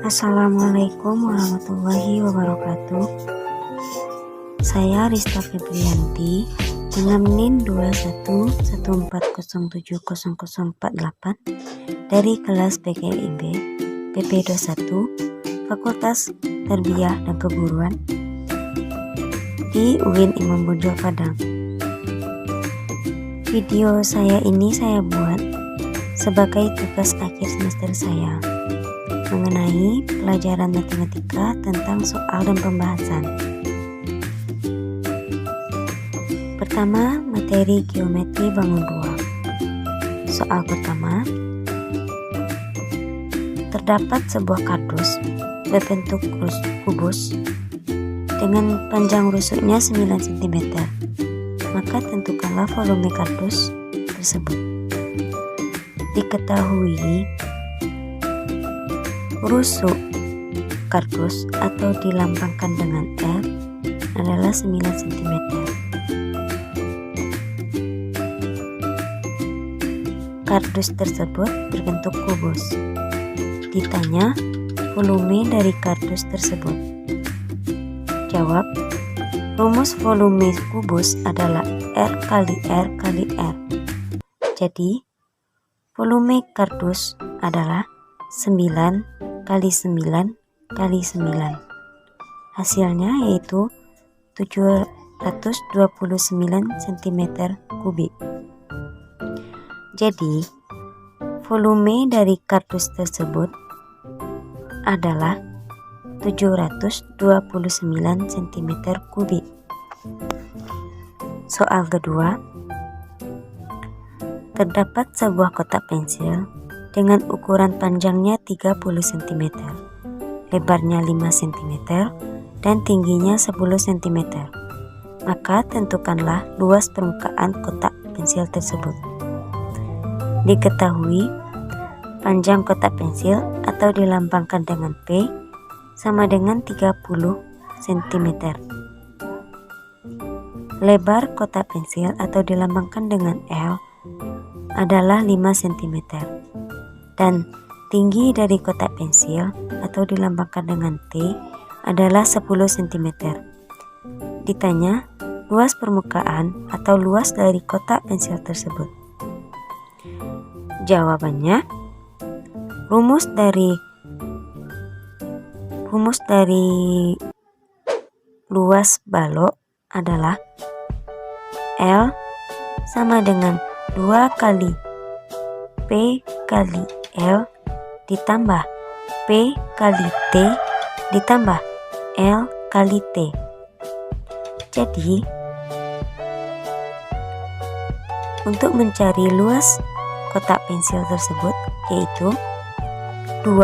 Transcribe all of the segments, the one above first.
Assalamualaikum warahmatullahi wabarakatuh. Saya Rista Febrianti dengan NIM 2114070048 dari kelas PKIB PP21 Fakultas Tarbiyah dan Keguruan di UIN Imam Bonjol Padang. Video saya ini saya buat sebagai tugas akhir semester saya mengenai pelajaran matematika tentang soal dan pembahasan. Pertama, materi geometri bangun ruang. Soal pertama, terdapat sebuah kardus berbentuk kubus dengan panjang rusuknya 9 cm. Maka tentukanlah volume kardus tersebut. Diketahui rusuk kardus atau dilambangkan dengan L adalah 9 cm. Kardus tersebut berbentuk kubus. Ditanya volume dari kardus tersebut. Jawab, rumus volume kubus adalah R kali R kali R. Jadi, volume kardus adalah 9 kali 9 kali 9. Hasilnya yaitu 729 cm kubik. Jadi, volume dari kardus tersebut adalah 729 cm kubik. Soal kedua, terdapat sebuah kotak pensil dengan ukuran panjangnya 30 cm, lebarnya 5 cm, dan tingginya 10 cm. Maka tentukanlah luas permukaan kotak pensil tersebut. Diketahui panjang kotak pensil atau dilambangkan dengan P sama dengan 30 cm. Lebar kotak pensil atau dilambangkan dengan L adalah 5 cm. Dan tinggi dari kotak pensil atau dilambangkan dengan T adalah 10 cm. Ditanya luas permukaan atau luas dari kotak pensil tersebut. Jawabannya, rumus dari luas balok adalah L sama dengan 2 kali P kali L ditambah P kali T ditambah L kali T. Jadi, untuk mencari luas kotak pensil tersebut yaitu 2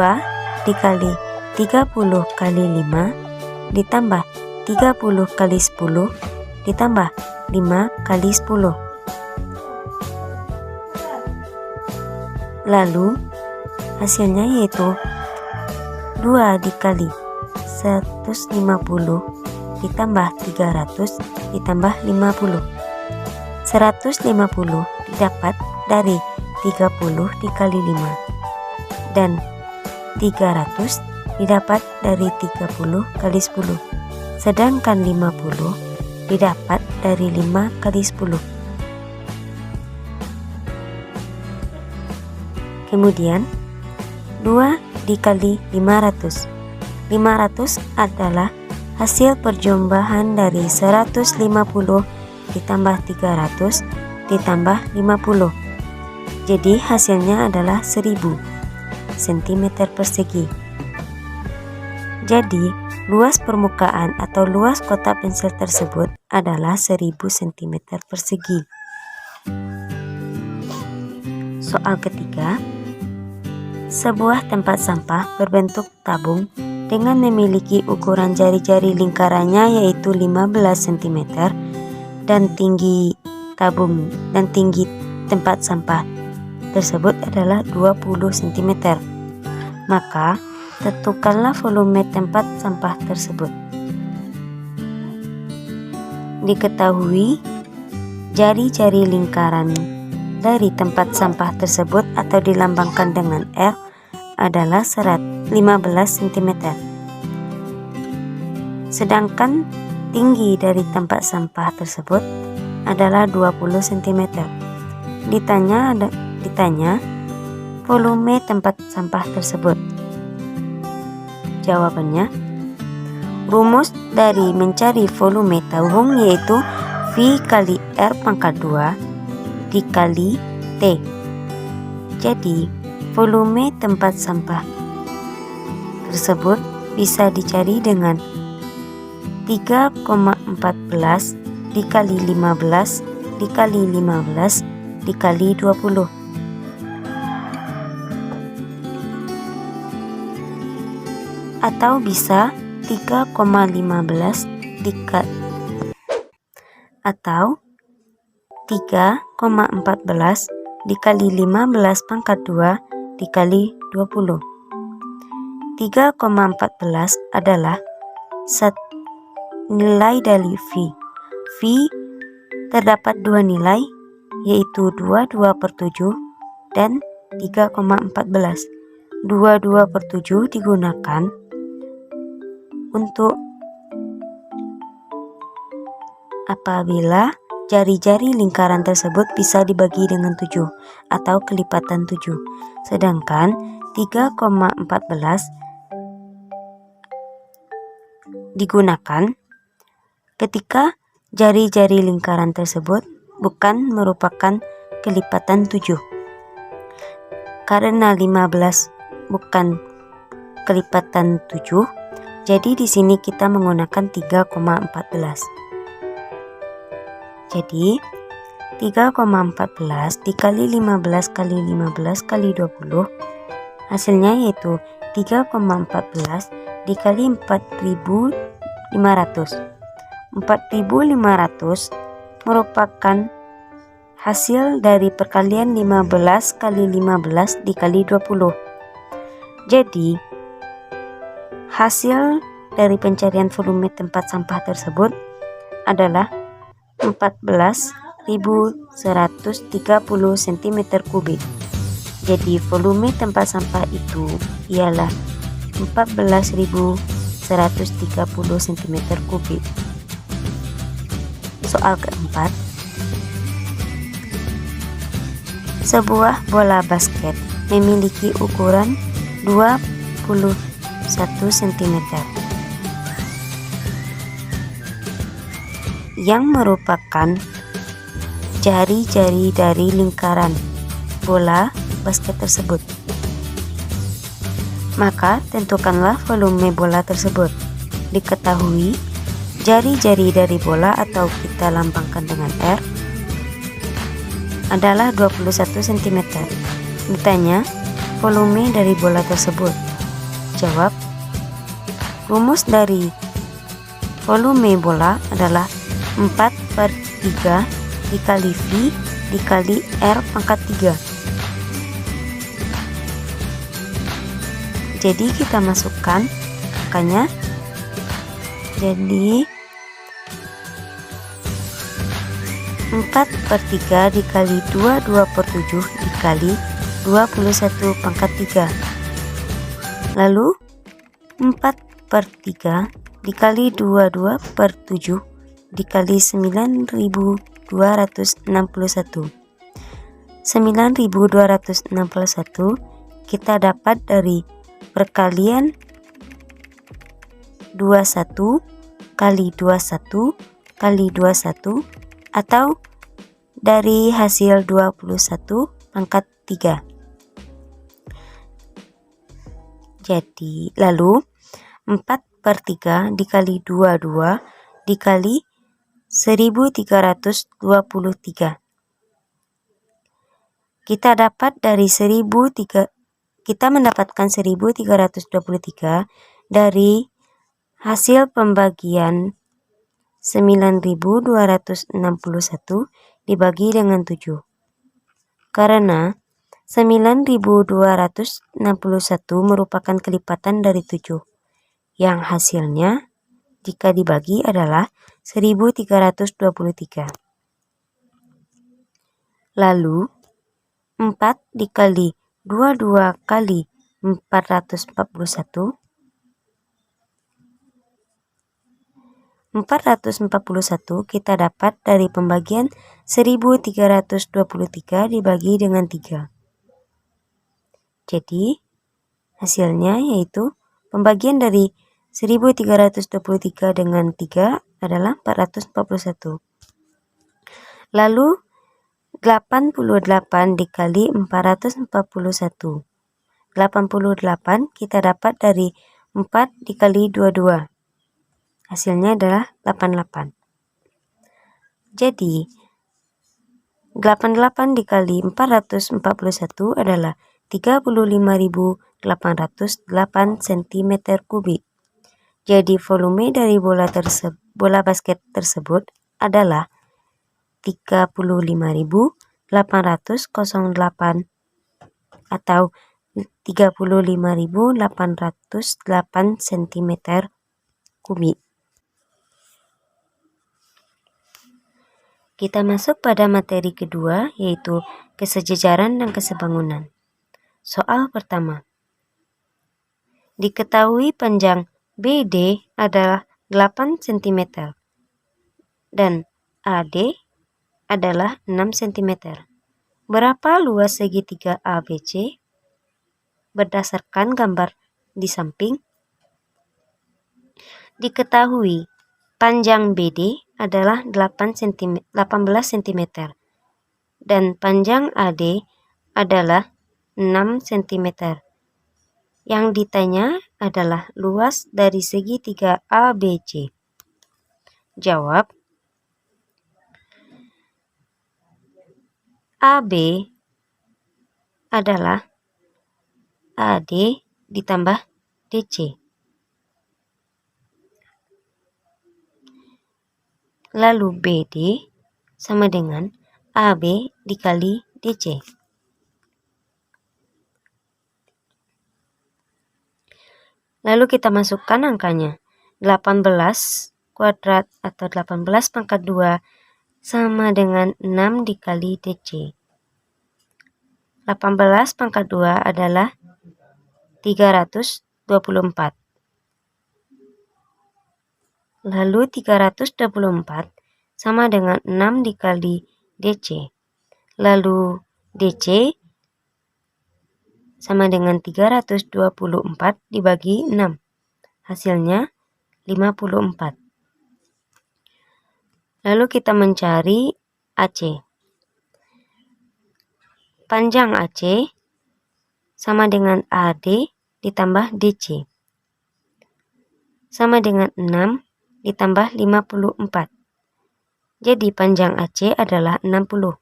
dikali 30 kali 5 ditambah 30 kali 10 ditambah 5 kali 10. Lalu hasilnya yaitu 2 dikali 150 ditambah 300 ditambah 50. 150 didapat dari 30 dikali 5 dan 300 didapat dari 30 kali 10. Sedangkan 50 didapat dari 5 kali 10. Kemudian 2 dikali 500. 500 adalah hasil perjumlahan dari 150 ditambah 300 ditambah 50. Jadi hasilnya adalah 1000 cm persegi. Jadi luas permukaan atau luas kotak pensil tersebut adalah 1000 cm persegi. Soal ketiga, sebuah tempat sampah berbentuk tabung dengan memiliki ukuran jari-jari lingkarannya yaitu 15 cm dan tinggi tempat sampah tersebut adalah 20 cm. Maka tentukanlah volume tempat sampah tersebut. Diketahui jari-jari lingkaran dari tempat sampah tersebut atau dilambangkan dengan R adalah 15 cm. Sedangkan tinggi dari tempat sampah tersebut adalah 20 cm. Ditanya volume tempat sampah tersebut. Jawabannya, rumus dari mencari volume tabung yaitu V kali R pangkat 2 dikali T. Jadi, volume tempat sampah tersebut bisa dicari dengan 3,14 dikali 15 dikali 15 dikali 20. Atau bisa 3,15 dikali 15 pangkat 2 dikali 20. 3,14 adalah nilai dari V. V terdapat dua nilai, yaitu 22/7 dan 3,14. 22/7 digunakan untuk apabila jari-jari lingkaran tersebut bisa dibagi dengan 7 atau kelipatan 7. Sedangkan 3,14 digunakan ketika jari-jari lingkaran tersebut bukan merupakan kelipatan 7. Karena 15 bukan kelipatan 7, jadi di sini kita menggunakan 3,14. Jadi 3,14 dikali 15 kali 15 kali 20 hasilnya yaitu 3,14 dikali 4.500. 4.500 merupakan hasil dari perkalian 15 kali 15 dikali 20. Jadi, hasil dari pencarian volume tempat sampah tersebut adalah 14.130 cm3. Jadi, volume tempat sampah itu ialah 14.130 cm3. Soal keempat, sebuah bola basket memiliki ukuran 21 cm yang merupakan jari-jari dari lingkaran bola basket tersebut. Maka tentukanlah volume bola tersebut. Diketahui jari-jari dari bola atau kita lambangkan dengan R adalah 21 cm. Ditanya volume dari bola tersebut. Jawab, rumus dari volume bola adalah 4/3 dikali V dikali R pangkat 3. Jadi kita masukkan angkanya. Jadi 4/3 dikali 22/7 dikali 21 pangkat 3. Lalu 4/3 dikali 22/7 dikali 9.261. 9.261 kita dapat dari perkalian 21 kali 21 kali 21 atau dari hasil 21 pangkat 3. Jadi lalu 4/3 dikali 22 dikali 1323. Kita mendapatkan 1323 dari hasil pembagian 9.261 dibagi dengan 7. Karena 9.261 merupakan kelipatan dari 7, yang hasilnya jika dibagi adalah 1323. Lalu 4 dikali 22 kali 441. 441 kita dapat dari pembagian 1323 dibagi dengan 3. Jadi hasilnya yaitu pembagian dari 1323 dengan 3 adalah 441. Lalu 88 dikali 441. 88 kita dapat dari 4 dikali 22. Hasilnya adalah 88. Jadi 88 dikali 441 adalah 35.808 cm kubik. Jadi volume dari bola basket tersebut adalah 35.808 atau 35.808 cm kubik. Kita masuk pada materi kedua, yaitu kesejajaran dan kesebangunan. Soal pertama. Diketahui panjang BD adalah 8 cm dan AD adalah 6 cm. Berapa luas segitiga ABC? Berdasarkan gambar di samping, diketahui panjang BD adalah 18 cm dan panjang AD adalah 6 cm. Yang ditanya adalah luas dari segitiga ABC. Jawab. AB adalah AD ditambah DC. Lalu BD sama dengan AB dikali DC. Lalu kita masukkan angkanya. 18 kuadrat atau 18 pangkat 2 sama dengan 6 dikali DC. 18 pangkat 2 adalah 324. Lalu 324 sama dengan 6 dikali DC. Lalu DC sama dengan 324 dibagi 6. Hasilnya 54. Lalu kita mencari AC. Panjang AC sama dengan AD ditambah DC. Sama dengan 6 ditambah 54. Jadi panjang AC adalah 60.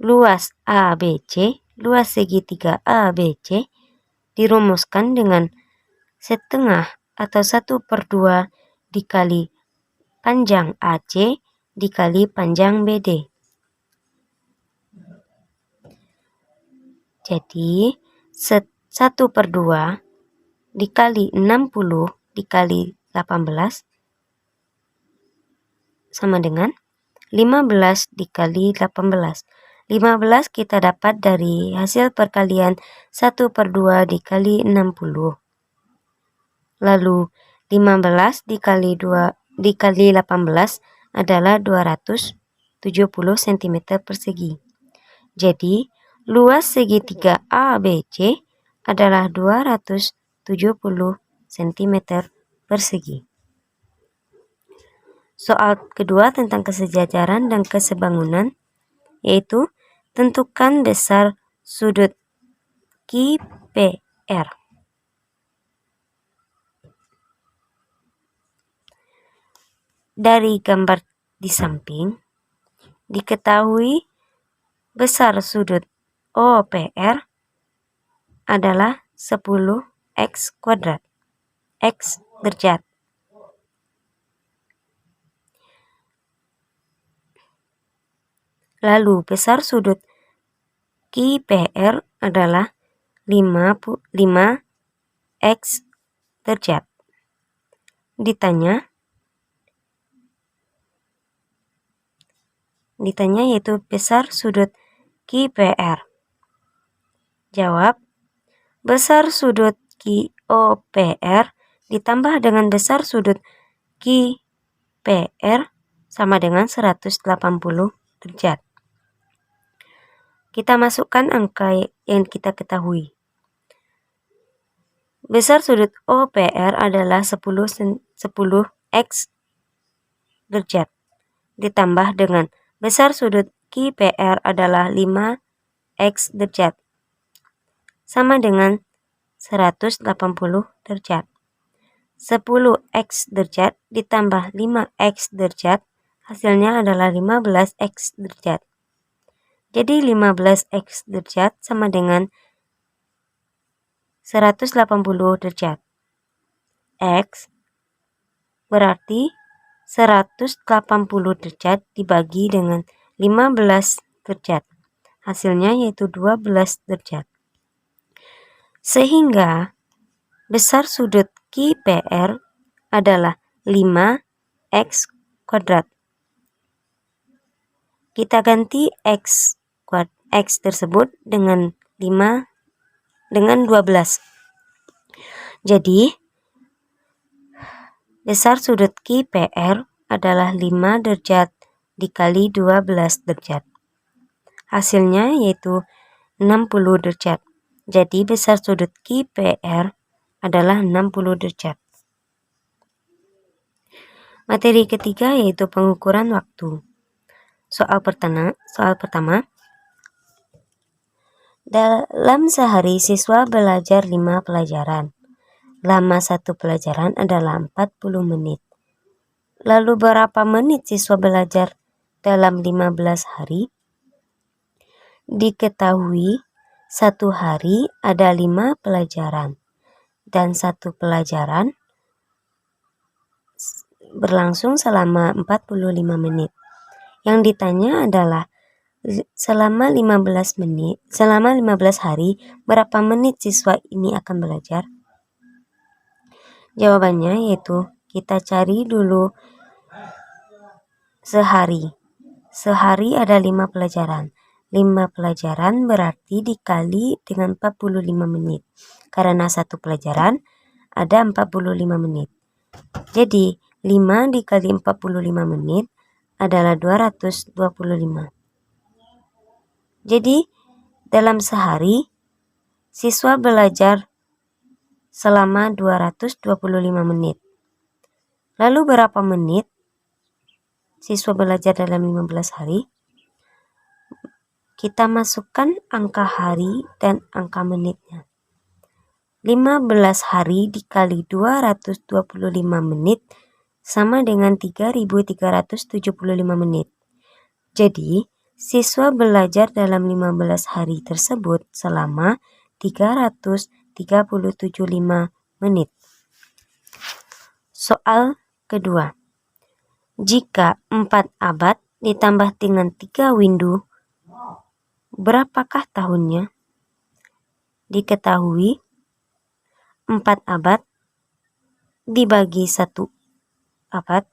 Luas ABC, luas segitiga ABC dirumuskan dengan setengah atau 1/2 dikali panjang AC dikali panjang BD. Jadi 1/2 dikali 60 dikali 18 sama dengan 15 dikali 18. 15 kita dapat dari hasil perkalian 1/2 dikali 60. Lalu 15 dikali 2 dikali 18 adalah 270 cm persegi. Jadi luas segitiga ABC adalah 270 cm persegi. Soal kedua tentang kesejajaran dan kesebangunan, yaitu tentukan besar sudut QPR. Dari gambar di samping, diketahui besar sudut OPR adalah 10x kuadrat, x derajat. Lalu besar sudut QPR adalah 5x derajat. Ditanya yaitu besar sudut QPR. Jawab, Besar sudut QOPR ditambah dengan besar sudut QPR sama dengan 180 derajat. Kita masukkan angka yang kita ketahui. Besar sudut OPR adalah 10 X derajat ditambah dengan besar sudut QPR adalah 5 X derajat sama dengan 180 derajat. 10 X derajat ditambah 5 X derajat hasilnya adalah 15 X derajat. Jadi 15 X derajat sama dengan 180 derajat. X berarti 180 derajat dibagi dengan 15 derajat. Hasilnya yaitu 12 derajat. Sehingga besar sudut QPR adalah 5X kuadrat. Kita ganti X tersebut dengan 12. Jadi besar sudut QPR adalah 5 derajat dikali 12 derajat. Hasilnya yaitu 60 derajat. Jadi besar sudut QPR adalah 60 derajat. Materi ketiga yaitu pengukuran waktu. Soal pertama. Dalam sehari siswa belajar 5 pelajaran. Lama satu pelajaran adalah 40 menit. Lalu berapa menit siswa belajar dalam 15 hari? Diketahui satu hari ada 5 pelajaran dan satu pelajaran berlangsung selama 45 menit. Yang ditanya adalah selama 15 hari berapa menit siswa ini akan belajar? Jawabannya yaitu kita cari dulu sehari. Sehari ada 5 pelajaran. 5 pelajaran berarti dikali dengan 45 menit. Karena satu pelajaran ada 45 menit. Jadi 5 dikali 45 menit adalah 225. Jadi dalam sehari siswa belajar selama 225 menit. Lalu berapa menit siswa belajar dalam 15 hari? Kita masukkan angka hari dan angka menitnya. 15 hari dikali 225 menit sama dengan 3.375 menit. Jadi, siswa belajar dalam 15 hari tersebut selama 337,5 menit. Soal kedua. Jika 4 abad ditambah dengan 3 windu, berapakah tahunnya? Diketahui 4 abad dibagi 1 abad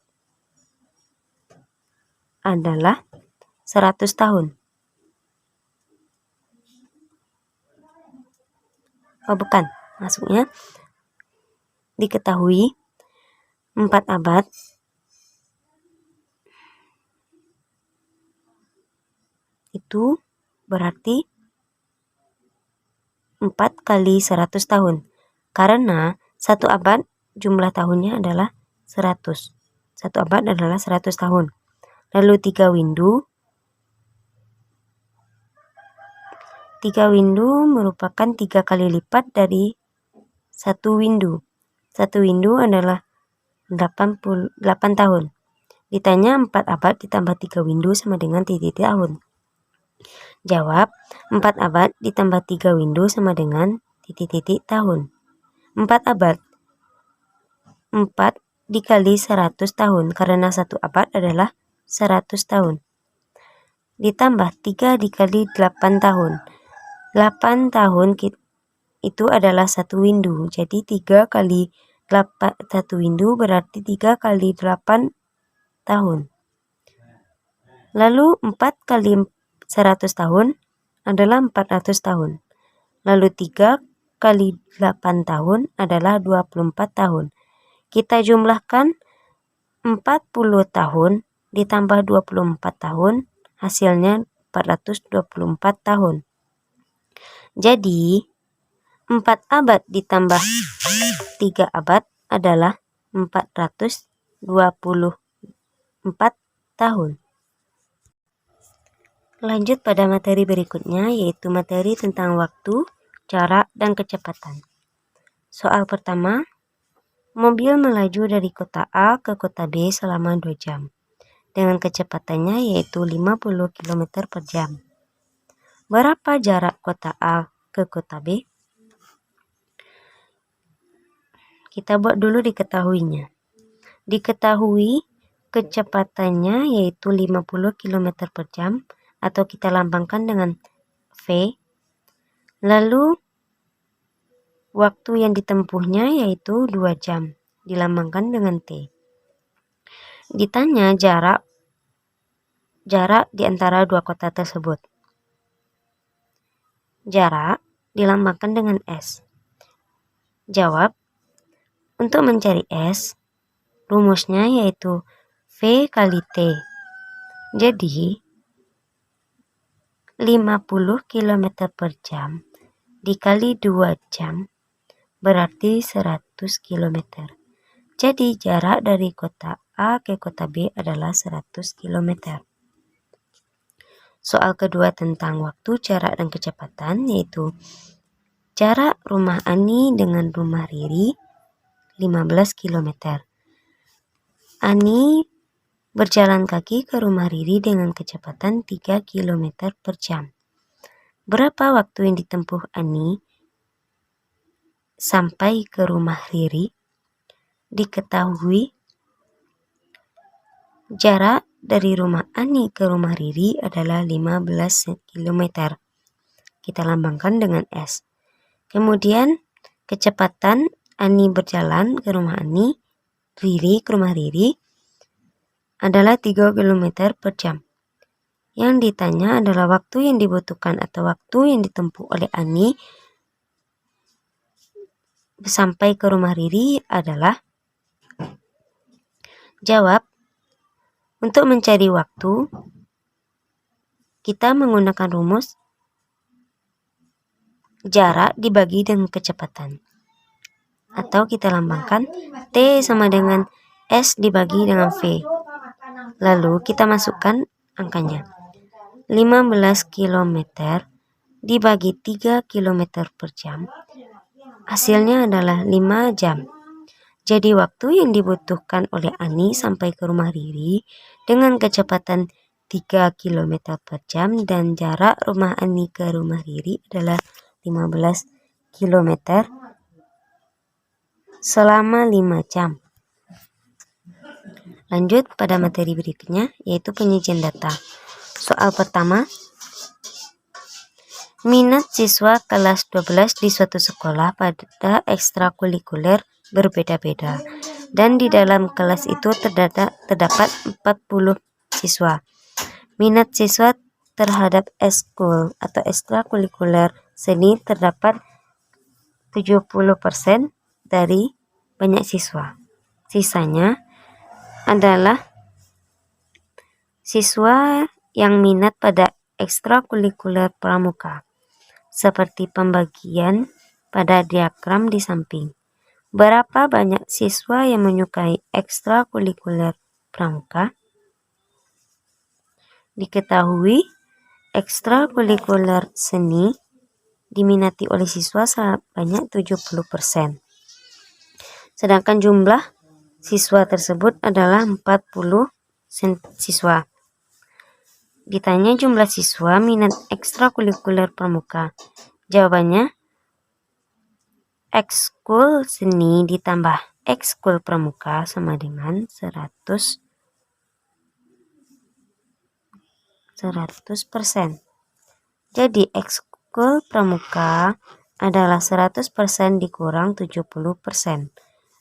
adalah 100 tahun. Oh bukan, maksudnya diketahui 4 abad itu berarti 4 kali 100 tahun. Karena 1 abad jumlah tahunnya adalah 100. 1 abad adalah 100 tahun. Lalu 3 windu. 3 windu merupakan 3 kali lipat dari 1 windu. 1 windu adalah 8 tahun. Ditanya 4 abad ditambah 3 windu sama dengan titik tahun. Jawab, 4 abad ditambah 3 windu sama dengan titik tahun. 4 abad. 4 dikali 100 tahun karena 1 abad adalah 100 tahun. Ditambah 3 dikali 8 tahun. 8 tahun itu adalah 1 windu. Jadi 3 kali 1 windu berarti 3 kali 8 tahun. Lalu 4 kali 100 tahun adalah 400 tahun. Lalu 3 kali 8 tahun adalah 24 tahun. Kita jumlahkan 40 tahun ditambah 24 tahun, hasilnya 424 tahun. Jadi 4 abad ditambah 3 abad adalah 424 tahun. Lanjut pada materi berikutnya, yaitu materi tentang waktu, jarak, dan kecepatan. Soal pertama, mobil melaju dari kota A ke kota B selama 2 jam. Dengan kecepatannya yaitu 50 km per jam. Berapa jarak kota A ke kota B? Kita buat dulu diketahuinya. Diketahui kecepatannya yaitu 50 km per jam atau kita lambangkan dengan V. Lalu waktu yang ditempuhnya yaitu 2 jam, dilambangkan dengan T. Ditanya jarak di antara dua kota tersebut. Jarak dilambangkan dengan S. Jawab, untuk mencari S, rumusnya yaitu V kali T. Jadi, 50 km per jam dikali 2 jam berarti 100 km. Jadi, jarak dari kota A ke kota B adalah 100 km. Soal kedua tentang waktu, jarak, dan kecepatan, yaitu jarak rumah Ani dengan rumah Riri 15 km. Ani berjalan kaki ke rumah Riri dengan kecepatan 3 km per jam. Berapa waktu yang ditempuh Ani sampai ke rumah Riri? Diketahui jarak dari rumah Ani ke rumah Riri adalah 15 km. Kita lambangkan dengan S. Kemudian kecepatan Ani berjalan ke rumah Ani, Riri ke rumah Riri adalah 3 km per jam. Yang ditanya adalah waktu yang dibutuhkan atau waktu yang ditempuh oleh Ani sampai ke rumah Riri adalah, jawab, untuk mencari waktu kita menggunakan rumus jarak dibagi dengan kecepatan. Atau kita lambangkan T sama dengan S dibagi dengan V. Lalu kita masukkan angkanya. 15 km dibagi 3 km per jam. Hasilnya adalah 5 jam. Jadi waktu yang dibutuhkan oleh Ani sampai ke rumah Riri dengan kecepatan 3 km per jam dan jarak rumah Ani ke rumah Riri adalah 15 km selama 5 jam. Lanjut pada materi berikutnya, yaitu penyajian data. Soal pertama, minat siswa kelas 12 di suatu sekolah pada ekstrakurikuler berbeda-beda, dan di dalam kelas itu terdapat 40 siswa. Minat siswa terhadap eskul atau ekstrakurikuler seni terdapat 70% dari banyak siswa. Sisanya adalah siswa yang minat pada ekstrakurikuler pramuka, seperti pembagian pada diagram di samping. Berapa banyak siswa yang menyukai ekstrakurikuler pramuka? Diketahui ekstrakurikuler seni diminati oleh siswa sebanyak 70%. Sedangkan jumlah siswa tersebut adalah 40 siswa. Ditanya jumlah siswa minat ekstrakurikuler pramuka. Jawabannya, ekskul seni ditambah ekskul pramuka sama dengan 100%. Jadi ekskul pramuka adalah 100% dikurang 70%.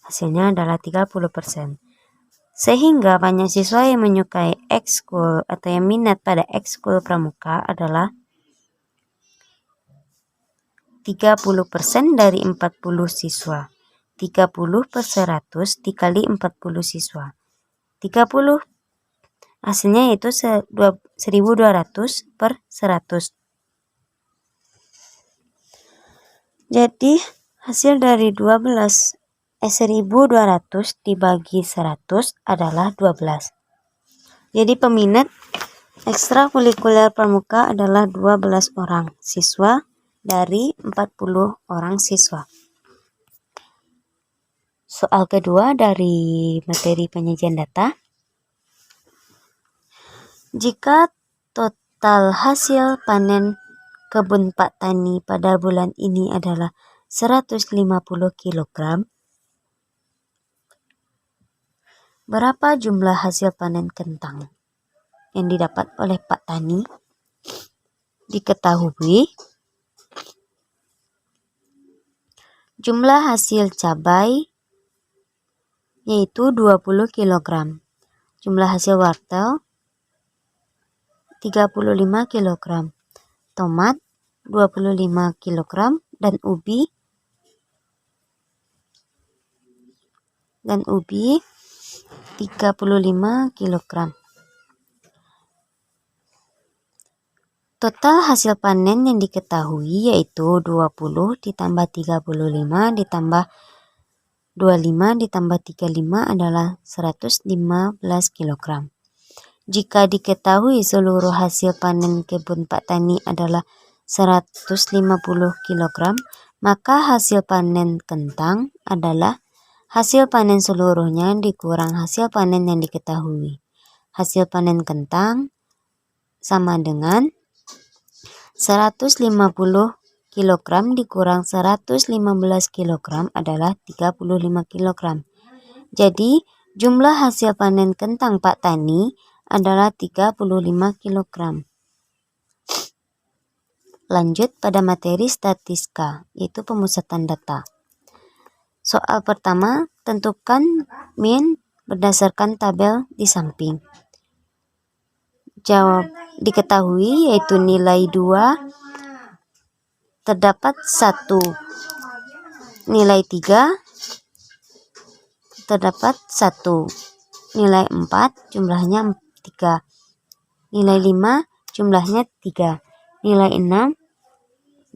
Hasilnya adalah 30%. Sehingga banyak siswa yang menyukai ekskul atau yang minat pada ekskul pramuka adalah 30% dari 40 siswa. 30 per 100 dikali 40 siswa. 30 hasilnya yaitu 1200 per 100. Jadi hasil dari 1200 dibagi 100 adalah 12. Jadi peminat ekstrakurikuler pramuka adalah 12 orang siswa dari 40 orang siswa. Soal kedua dari materi penyajian data. Jika total hasil panen kebun Pak Tani pada bulan ini adalah 150 kg, berapa jumlah hasil panen kentang yang didapat oleh Pak Tani? Diketahui jumlah hasil cabai yaitu 20 kg, jumlah hasil wortel 35 kg, tomat 25 kg, dan ubi 35 kg. Total hasil panen yang diketahui yaitu 20 ditambah 35 ditambah 25 ditambah 35 adalah 115 kg. Jika diketahui seluruh hasil panen kebun Pak Tani adalah 150 kg, maka hasil panen kentang adalah hasil panen seluruhnya dikurang hasil panen yang diketahui. Hasil panen kentang sama dengan 150 kg dikurang 115 kg adalah 35 kg. Jadi jumlah hasil panen kentang Pak Tani adalah 35 kg. Lanjut pada materi statistika, yaitu pemusatan data. Soal pertama, tentukan min berdasarkan tabel di samping. Jawab diketahui yaitu nilai 2 terdapat 1, nilai 3 terdapat 1, nilai 4 jumlahnya 3, nilai 5 jumlahnya 3, nilai 6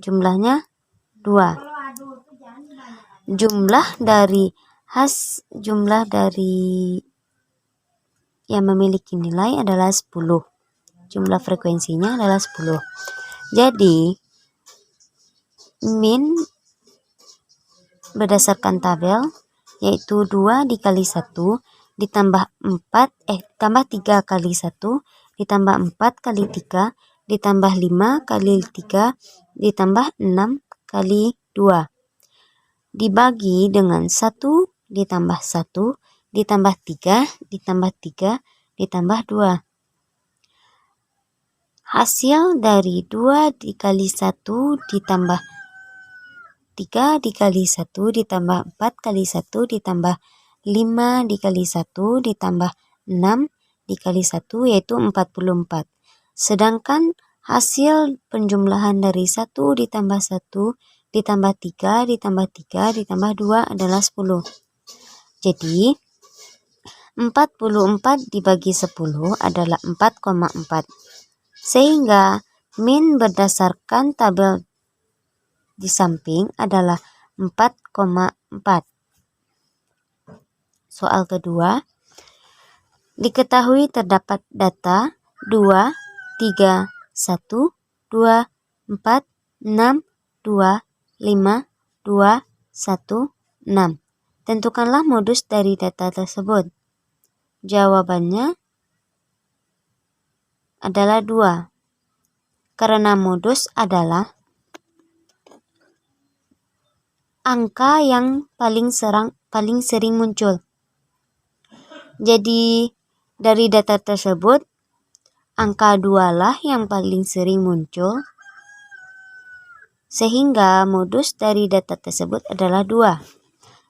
jumlahnya 2. Jumlah dari yang memiliki nilai adalah 10. Jumlah frekuensinya adalah 10. Jadi min berdasarkan tabel yaitu 2 dikali 1 ditambah 3 kali 1 ditambah 4 kali 3 ditambah 5 kali 3 ditambah 6 kali 2 dibagi dengan 1 ditambah 1 ditambah 3 ditambah 3 ditambah 2. Hasil dari 2 dikali 1 ditambah 3 dikali 1 ditambah 4 kali 1 ditambah 5 dikali 1 ditambah 6 dikali 1 yaitu 44. Sedangkan hasil penjumlahan dari 1 ditambah 1 ditambah 3 ditambah 3 ditambah 2 adalah 10. Jadi 44 dibagi 10 adalah 4,4. Sehingga min berdasarkan tabel di samping adalah 4,4. Soal kedua, diketahui terdapat data 2, 3, 1, 2, 4, 6, 2, 5, 2, 1, 6. Tentukanlah modus dari data tersebut. Jawabannya adalah 2. Karena modus adalah angka yang paling sering muncul. Jadi dari data tersebut angka 2 lah yang paling sering muncul. Sehingga modus dari data tersebut adalah 2.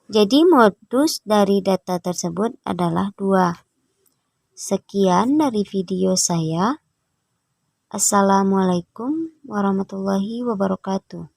Jadi modus dari data tersebut adalah 2. Sekian dari video saya. Assalamualaikum warahmatullahi wabarakatuh.